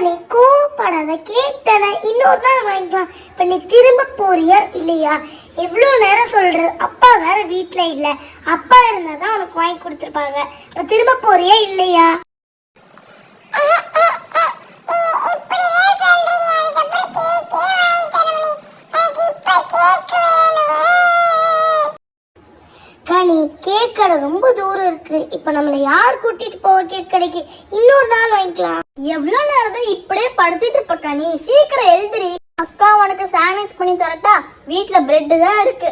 நீ கோவப்படாத, கேக் தானே, இன்னொரு நாள் வாங்கிக்கலாம். இப்ப நீ திரும்ப போறியா இல்லையா? எவ்வளோ நேரம் சொல்றது? அப்பா வேற வீட்டுல இல்ல, அப்பா இருந்தாதான் உனக்கு வாங்கி கொடுத்துருப்பாங்க. இப்ப திரும்ப போறியா இல்லையா? கனி, கேக் கடை ரொம்ப தூரம் இருக்கு. இப்ப நம்மள யார் கூட்டிட்டு போவ கேக் கடைக்கு? இன்னொரு நாள் வாங்கிக்கலாம். எவ்வளவு நேரம் தான் இப்படியே படுத்துட்டு இருப்ப கனி? சீக்கிரம் எழுந்திரி. அக்கா உனக்கு சாண்ட்விச் பண்ணி தரட்டா? வீட்ல பிரெட் தான் இருக்கு.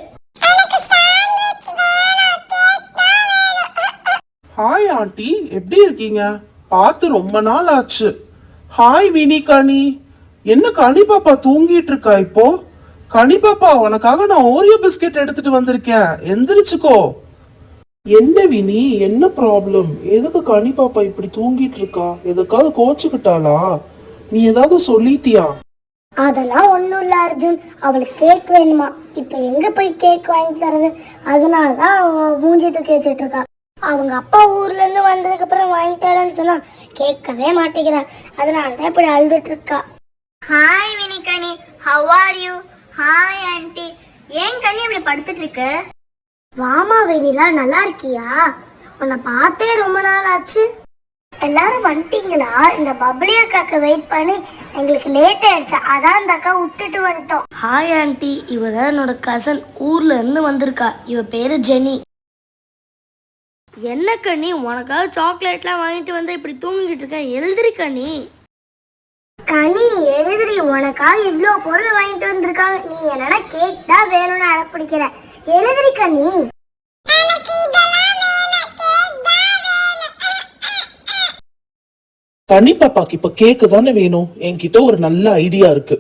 ஹாய் ஆண்டி, எப்படி இருக்கீங்க? பார்த்து ரொம்ப நாள் ஆச்சு. ஹாய் வினி. கனி, என்ன கனி பாப்பா தூங்கிட்டு இருக்கா இப்போ? கனி பாப்பா, உனக்காக நான் ஓரியோ பிஸ்கெட் எடுத்துட்டு வந்திருக்கேன், எந்திரிச்சுக்கோ. என்ன வினி, என்ன ப்ராப்ளம்? எதுக்கு கனி பாப்பா இப்படி தூங்கிட்டு இருக்கா? எதுக்காவது கோச்சுக்கிட்டாளா? நீ ஏதாவது சொல்லிட்டியா? அதெல்லாம் ஒண்ணும் இல்ல அர்ஜுன், அவளுக்கு கேக் வேணுமா. இப்ப எங்க போய் கேக் வாங்கி தரது? அதனாலதான் மூஞ்சி தூக்கி வச்சுட்டு இருக்கா. அவங்க அப்பா ஊர்ல இருந்து வந்ததுக்கு அப்புறம் வாங்கி தரேன்னு சொன்னா கேட்கவே மாட்டேங்கிறா. அதனாலதான் இப்படி அழுதுட்டு இருக்கா. Hi Vini Ghani, how are you? Hi aunty. ஏன் கனி இப்படி படுத்துட்டு இருக்கு? வாமா வெனிலா, நல்லா இருக்கியா? உன்னை பார்த்தே ரொம்ப நாள் ஆச்சு. எல்லாரும் வந்துட்டீங்களா? இந்த பப்ளி அக்காக்கு வெயிட் பண்ணி எங்களுக்கு லேட் ஆயிடுச்சு, அதான் இந்த அக்கா விட்டுட்டு வந்துட்டோம். ஹாய் ஆண்டி, இவ தான் என்னோட கசன், ஊர்ல இருந்து வந்திருக்கா. இவ பேரு ஜெனி. என்ன கண்ணி, உனக்காக சாக்லேட்லாம் வாங்கிட்டு வந்து இப்படி தூங்கிட்டு இருக்க? எழுதிரி கண்ணி. கனி எழுதிரி, உனக்காக இவ்ளோ பொருள் வாங்கிட்டு வந்திருக்காங்க. நீ என்னன்னா கேக் தான் வேணும்னு அடப்பிடிக்கிற. எழுதிரி கனி. கனி பாப்பாக்கு இப்ப கேக்கு தானே வேணும். என்கிட்ட ஒரு நல்ல ஐடியா இருக்கு.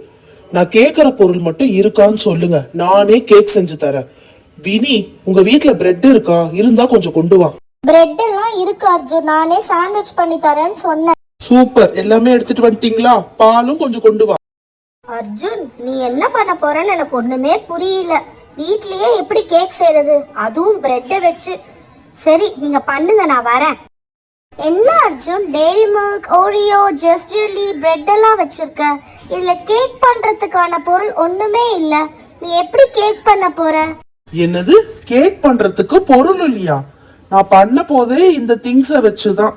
நான் கேக்குற பொருள் மட்டும் இருக்கான்னு சொல்லுங்க, நானே கேக் செஞ்சு தரேன். வினி, உங்க வீட்ல பிரெட் இருக்கா? இருந்தா கொஞ்சம் கொண்டு வா. பிரெட் எல்லாம் இருக்கு அர்ஜுன், நானே சாண்ட்விச் பண்ணி தரேன்னு சொன்னேன். சூப்பர், எல்லாமே எடுத்துட்டு வந்துட்டீங்களா? பாலும் கொஞ்சம் கொண்டு வா. அர்ஜுன், நீ என்ன பண்ண போறன்னு எனக்கு ஒண்ணுமே புரியல. வீட்லயே எப்படி கேக் செய்யறது, அதுவும் பிரெட்டை வச்சு? சரி, நீங்க பண்ணுங்க, நான் வரேன். என்ன Arjun, dairy milk, Oreo, just jelly, bread எல்லாம் வச்சிருக்க. இதுல கேக் பண்றதுக்கான பொருள் ஒண்ணுமே இல்ல. நீ எப்படி கேக் பண்ண போற? என்னது, கேக் பண்றதுக்கு பொருள் இல்லையா? நான் பண்ண போதே இந்த திங்ஸை வச்சுதான்.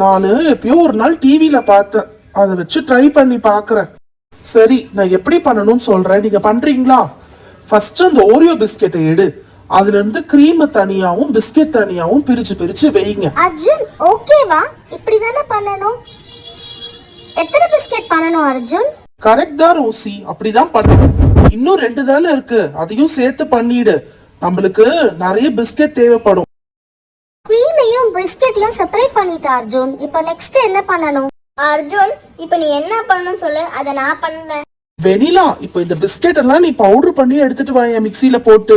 நானு எப்பயோ ஒரு நாள் டிவில பார்த்தேன், அதை வச்சு ட்ரை பண்ணி பாக்குறேன். சரி, நான் எப்படி பண்ணணும்னு சொல்றேன், நீங்க பண்றீங்களா? ஃபர்ஸ்ட் அந்த ஓரியோ பிஸ்கெட்டை எடு, அதுல இருந்து கிரீம் தனியாவும் பிஸ்கெட் தனியாவும் பிரிச்சு பிரிச்சு வைங்க. அர்ஜுன், ஓகேவா? இப்படிதானே பண்ணணும்? எத்தனை பிஸ்கெட் பண்ணணும் அர்ஜுன்? கரெக்ட் தான் ரோசி, அப்படிதான் பண்ணணும். இன்னும் 2 தானே இருக்கு, அதையும் சேர்த்து பண்ணிடு. நம்மளுக்கு நிறைய பிஸ்கெட் தேவைப்படும். கிரீமையும் பிஸ்கெட்லயும் செப்பரேட் பண்ணிட்டா அர்ஜுன். இப்போ நெக்ஸ்ட் என்ன பண்ணணும்? அர்ஜுன், இப்ப நீ என்ன பண்ணணும்னு சொல்லு, அதை நான் பண்றேன். வெனிலா, இப்போ இந்த பிஸ்கெட் எல்லாம் நீ பவுடர் பண்ணி எடுத்துட்டு வா, என் மிக்ஸில போட்டு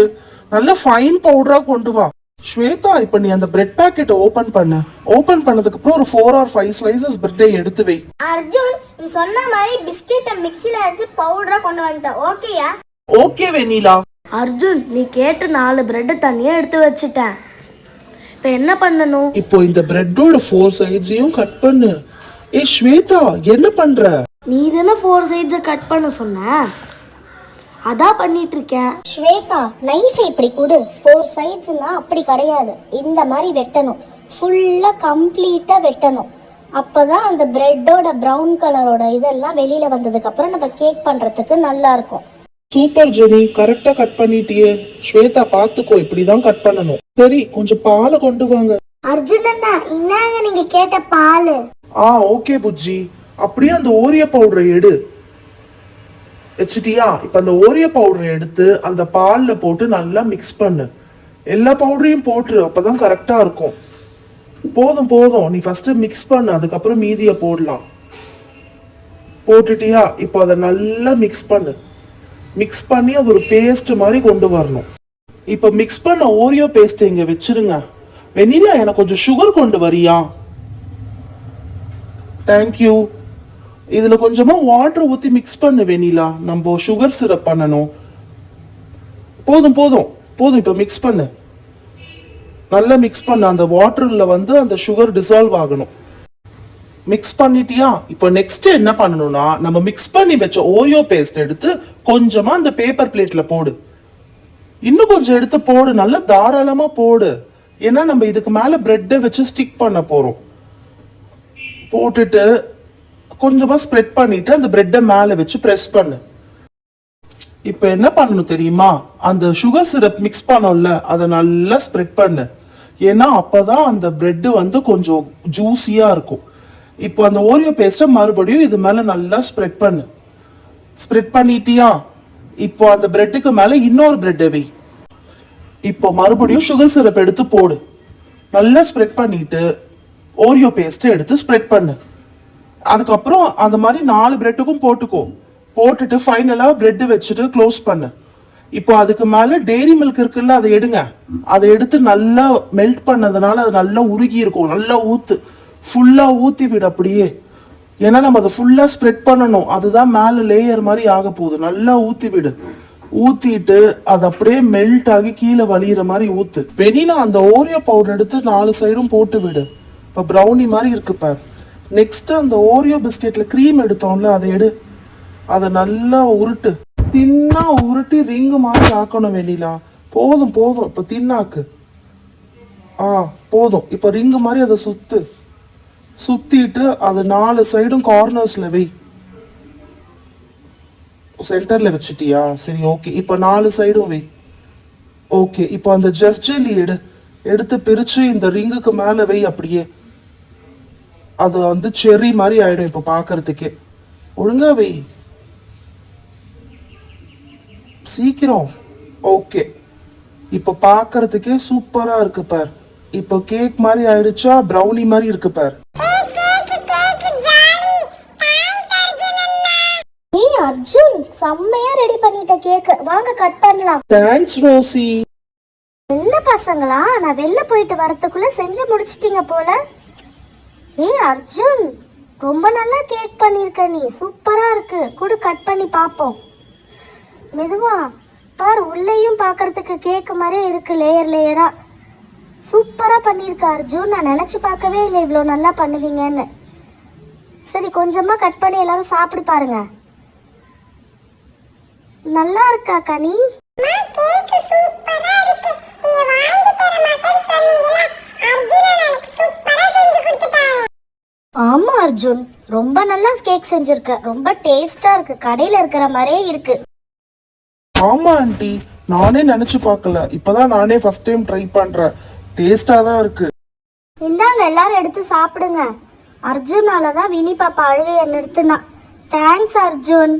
நல்ல ஃபைன் பவுடரா கொண்டு வா. ஸ்வேதா, இப்போ நீ அந்த பிரெட் பாக்கெட்டை ஓபன் பண்ணு. ஓபன் பண்ணதுக்கு அப்புறம் ஒரு 4 or 5 ஸ்லைசஸ் பிரெட்டை எடுத்து வை. அர்ஜுன், நீ சொன்ன மாதிரி பிஸ்கெட்டை மிக்ஸில அரைச்சு பவுடரா கொண்டு வந்த, ஓகேயா? Okay vanilla. அர்ஜுன், நீ கேட்டு 4 பிரெட்டை தனியா எடுத்து வச்சுட்டேன். இப்ப என்ன பண்ணணும்? இப்போ இந்த பிரெட்டோட 4 சைட்ஸையும் கட் பண்ணு. ஏ ஸ்வேதா, என்ன பண்ற? நீ தானே 4 சைட்ஸை கட் பண்ண சொன்ன, அதான் பண்ணிட்டு இருக்கேன். ஸ்வேதா, நைஃப் இப்படி கொடு. 4 சைட்ஸ்னா அப்படி கிடையாது, இந்த மாதிரி வெட்டணும். ஃபுல்லா கம்ப்ளீட்டா வெட்டணும். அப்பதான் அந்த பிரெட்டோட பிரவுன் கலரோட இதெல்லாம் வெளியில வந்ததுக்கு அப்புறம் நம்ம கேக் பண்றதுக்கு நல்லா இருக்கும். சூப்பர் ஜெனி, கரெக்டா கட் பண்ணிட்டியே. ஸ்வேதா, பாத்துக்கோ, இப்படிதான் கட் பண்ணணும். சரி, கொஞ்சம் பாலை கொண்டு வாங்க. அர்ஜுன் அண்ணா, இன்னாங்க நீங்க கேட்ட பால். ஓகே புஜ்ஜி. அப்படியே அந்த ஓரியோ பவுடரை எடு. வச்சிட்டியா? இப்ப அந்த ஓரியோ பவுடரை எடுத்து அந்த பால்ல போட்டு நல்லா மிக்ஸ் பண்ணு. எல்லா பவுடரையும் போட்டுரு, அப்பதான் கரெக்டா இருக்கும். போதும் போதும், நீ ஃபர்ஸ்ட் மிக்ஸ் பண்ணு, அதுக்கப்புறம் மீதிய போடலாம். போட்டுட்டியா? இப்போ அதை நல்லா மிக்ஸ் பண்ணு. மிக்ஸ் பண்ணி அது ஒரு பேஸ்ட் மாதிரி கொண்டு வரணும். இப்ப மிக்ஸ் பண்ண ஓரியோ பேஸ்ட் இங்க வச்சிருங்க. வெனிலா, எனக்கு கொஞ்சம் சுகர் கொண்டு வரியா? தேங்க்யூ. இதுல கொஞ்சமா வாட்டர் ஊத்தி மிக்ஸ் பண்ணு வெனிலா, நம்ம சுகர் சிரப் பண்ணணும். போதும் போதும் போதும், இப்ப மிக்ஸ் பண்ணு. நல்லா மிக்ஸ் பண்ண. அந்த வாட்டர்ல வந்து அந்த சுகர் டிசால்வ் ஆகணும். மிக்ஸ் பண்ணிட்டியா? இப்போ நெக்ஸ்ட் என்ன பண்ணணும்னா நம்ம மிக்ஸ் பண்ணி வச்ச ஓரியோ பேஸ்ட் எடுத்து கொஞ்சமா அந்த பேப்பர் பிளேட்ல போடு. இன்னும் கொஞ்சம் எடுத்து போடு, நல்லா தாராளமா போடு. ஏன்னா நம்ம இதுக்கு மேல பிரெட்டை வச்சு ஸ்டிக் பண்ண போறோம். போட்டுட்டு கொஞ்சமா ஸ்ப்ரெட் பண்ணிட்டு அந்த பிரெட்டை மேல வச்சு பிரஸ் பண்ணு. இப்போ என்ன பண்ணணும் தெரியுமா? அந்த சுகர் சிரப் மிக்ஸ் பண்ணோம்ல அதை நல்லா ஸ்ப்ரெட் பண்ணு. ஏன்னா அப்பதான் அந்த பிரெட் வந்து கொஞ்சம் ஜூஸியா இருக்கும். இப்போ அந்த ஓரியோ பேஸ்ட்டை மறுபடியும் இது மேல நல்லா ஸ்ப்ரெட் பண்ணு. ஸ்ப்ரெட் பண்ணிட்டியா? இப்போ அந்த பிரெட்டுக்கு மேல இன்னொரு பிரெட்டை வை. இப்போ மறுபடியும் சுகர் சிரப் எடுத்து போடு. நல்லா ஸ்ப்ரெட் பண்ணிட்டு ஓரியோ பேஸ்ட் எடுத்து ஸ்ப்ரெட் பண்ணு. அதுக்கப்புறம் அந்த மாதிரி 4 பிரெட்டுக்கும் போட்டுக்கோ. போட்டுட்டு ஃபைனலா பிரெட் வச்சுட்டு க்ளோஸ் பண்ணு. இப்போ அதுக்கு மேல டெய்ரி மில்க் இருக்குல்ல, அதை எடுங்க. அதை எடுத்து நல்லா மெல்ட் பண்ணதுனால அது நல்லா உருகி இருக்கும். நல்லா ஊத்து, ஃபுல்லா ஊத்தி விடு அப்படியே. ஏன்னா நம்ம அதை ஃபுல்லா ஸ்ப்ரெட் பண்ணணும். அதுதான் மேல லேயர் மாதிரி ஆக போகுது. நல்லா ஊத்தி விடு. ஊத்திட்டு அது அப்படியே மெல்ட் ஆகி கீழே வலியுற மாதிரி ஊத்து. வெனிலா அந்த ஓரியோ பவுடர் எடுத்து 4 சைடும் போட்டு விடு. இப்போ ப்ரௌனி மாதிரி இருக்கு பார். நெக்ஸ்ட் அந்த ஓரியோ பிஸ்கெட்ல க்ரீம் எடுத்தோம்ல, அதை எடு. அதை நல்லா உருட்டு. தின்னா உருட்டி ரிங்கு மாதிரி ஆக்கணும் வெனிலா. போதும் போதும், இப்போ தின்னாக்கு. போதும். இப்போ ரிங்கு மாதிரி அதை சுத்திட்டு அதை 4 சைடும் கார்னர்ஸ்ல வை. சென்டர்ல வச்சுட்டியா? சரி, ஓகே. இப்போ 4 சைடும் வை. ஓகே. இப்போ அந்த ஜஸ்ட் ஜெல்லி எடுத்து பிரிச்சு இந்த ரிங்குக்கு மேல வை அப்படியே. அது வந்து செர்ரி மாதிரி ஆயிடும் இப்போ பார்க்கறதுக்கே. ஒழுங்கா வை, சீக்கிரம். ஓகே. இப்போ பார்க்கறதுக்கே சூப்பரா இருக்கு பார். இப்போ கேக் மாதிரி ஆயிடுச்சா? ப்ரௌனி மாதிரி இருக்கு பார். ஏய் அர்ஜுன், செம்மையா ரெடி பண்ணிட்ட கேக். வாங்க கட் பண்ணலாம். Thanks Rosie. என்ன பசங்களா, நான் வெளில போயிட்டு வரதுக்குள்ள செஞ்சு முடிச்சிட்டீங்க போல. ஏய் அர்ஜுன், ரொம்ப நல்லா கேக் பண்ணிருக்க நீ. சூப்பரா இருக்கு. குடு, கட் பண்ணி பாப்போம். மெதுவா பாரு, உள்ளேயும் பார்க்கறதுக்கு கேக் மாதிரியே இருக்கு, லேயர் லேயரா. சூப்பரா பண்ணிருக்க அர்ஜுன். நான் நினைச்சு பார்க்கவே இல்லை இவ்வளோ நல்லா பண்ணுவீங்கன்னு. சரி, கொஞ்சமா கட் பண்ணி எல்லாரும் சாப்பிட்டு பாருங்க. நல்லா இருக்கா கனி? ஆமா அர்ஜுன், ரொம்ப நல்லா கேக் செஞ்சிருக்க. ரொம்ப டேஸ்டா இருக்கு. கடையில இருக்கிற மாதிரியே இருக்கு. ஆமா ஆண்டி, நானே நினைச்சு பார்க்கல. இப்பதான் நானே ஃபர்ஸ்ட் டைம் ட்ரை பண்றேன். டேஸ்டா தான் இருக்கு. இந்தாங்க, எல்லாரும் எடுத்து சாப்பிடுங்க. அர்ஜுனால தான் வினி பாப்பா அழுகைய நிறுத்துனா. தேங்க்ஸ் அர்ஜுன்.